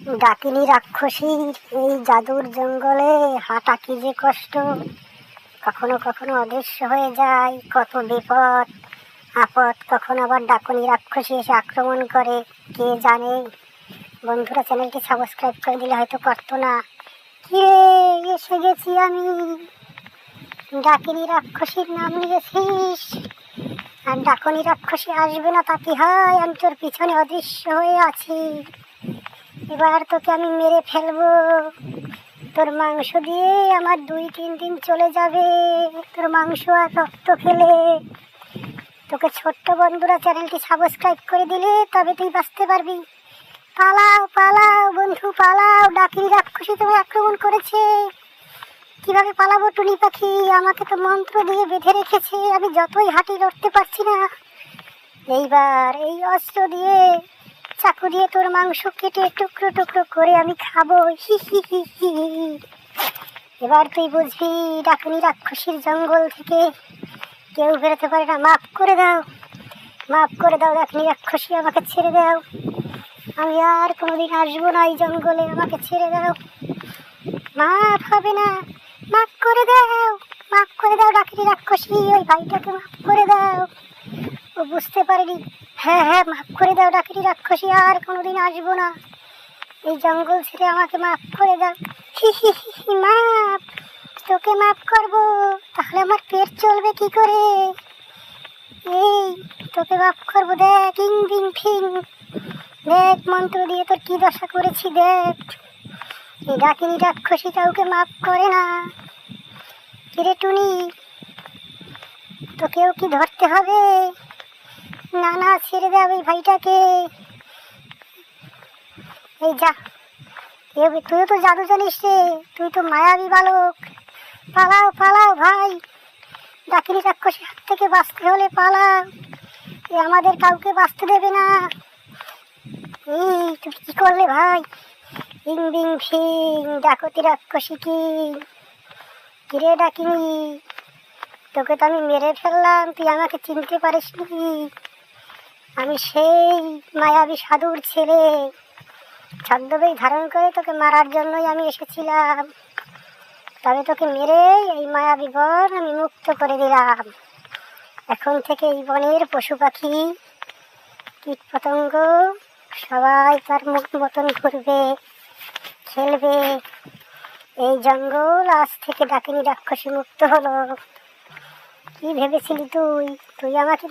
ডাকিনী রাক্ষসীর এই জাদুর জঙ্গলে হাঁটা কি যে কষ্ট। কখনো কখনো অদৃশ্য হয়ে যায়, কত বিপদ আপদ। কখন আবার ডাকিনী রাক্ষসী এসে আক্রমণ করে, কে জানে। বন্ধুরা, চ্যানেলটি সাবস্ক্রাইব করে দিলে হয়তো পারতো না। কিরে, এসে গেছি আমি। ডাকিনী রাক্ষসীর নাম নিয়েছিস, আর ডাকিনী রাক্ষসী আসবে না তা কি হয়? আমি তোর পিছনে অদৃশ্য হয়ে আছি। এবার তোকে আমি মেরে ফেলবো। তোর মাংস দিয়ে আমার 2-3 দিন চলে যাবে, তোর মাংস আর রক্ত খেলে। তোকে ছোট্ট বন্ধুরা চ্যানেলটি সাবস্ক্রাইব করে দিলে তবে তুই বাঁচতে পারবি। পালাও পালাও বন্ধু পালাও, ডাকিনী রাক্ষসী তোমায় আক্রমণ করেছে। কিভাবে পালাবো টুনি পাখি? আমাকে তো মন্ত্র দিয়ে বেঁধে রেখেছে, আমি যতই হাঁটি লড়তে পারছি না। এইবার এই অস্ত্র দিয়ে, চাকু দিয়ে তোর মাংস কেটে টুকরো টুকরো করে আমি খাবো। হি হি হি হি। এবার তুই বুঝবি ডাকিনী রাক্ষসীর জঙ্গল থেকে কেউ বেরোতে পারে না। মাফ করে দাও, মাফ করে দাও ডাকিনী রাক্ষসী, আমাকে ছেড়ে দাও। আমি আর কোনোদিন আসবো না এই জঙ্গলে, আমাকে ছেড়ে দাও। মাফ হবে না, মাফ করে দাও, মাফ করে দাও ডাকিনী রাক্ষসী, ওই ভাইটাকে মাফ করে দাও। ও বুঝতে পারেনি। হ্যাঁ হ্যাঁ, মাফ করে দাও ডাকিনী রাক্ষসী, আর কোনোদিন আসবো না এই জঙ্গল ছেড়ে, আমাকে মাফ করে দাও। হি হি হি, মাফ? তোকে মাফ করবো, তাহলে আমার পেট চলবে কি করে? এই তোকে মাফ করবো, দেখ ইং বিং ফিং, দেখ মন্ত্র দিয়ে তোর কি দশা করেছি দেখ। এই ডাকিনী রাক্ষসী কাউকে মাফ করে না। কিরে টুনি, তোকেও কি ধরতে হবে? না না, ছেড়ে দাও এই ভাইটাকে। এই যা, তুইও তো জাদু জানিস রে, তুই তো মায়াবী বালক। পালাও পালাও ভাই, ডাকিনী রাক্ষসীর হাত থেকে বাঁচতে হলে পালাও, এ আমাদের কাউকে বাঁচতে দেবে না। এই তুই কি করলে ভাই? ইং বিং ফিং, ডাকতি রাক্ষসী কি? কিরে ডাকিনী, তোকে তো আমি মেরে ফেললাম, তুই আমাকে চিনতে পারিসনি? আমি সেই মায়াবী সাধুর ছেলে, ছদ্মবেশ ধারণ করে তোকে মারার জন্যই আমি এসেছিলাম। তবে তোকে মেরে এই মায়াবী বন আমি মুক্ত করে দিলাম। এখন থেকে এই বনের পশু পাখি, কীট পতঙ্গ সবাই তার মুখ মতন ঘুরবে, খেলবে। এই জঙ্গল আজ থেকে ডাকিনী রাক্ষসী মুক্ত হলো। কি ভেবেছিলি তুই? তুই আমাকে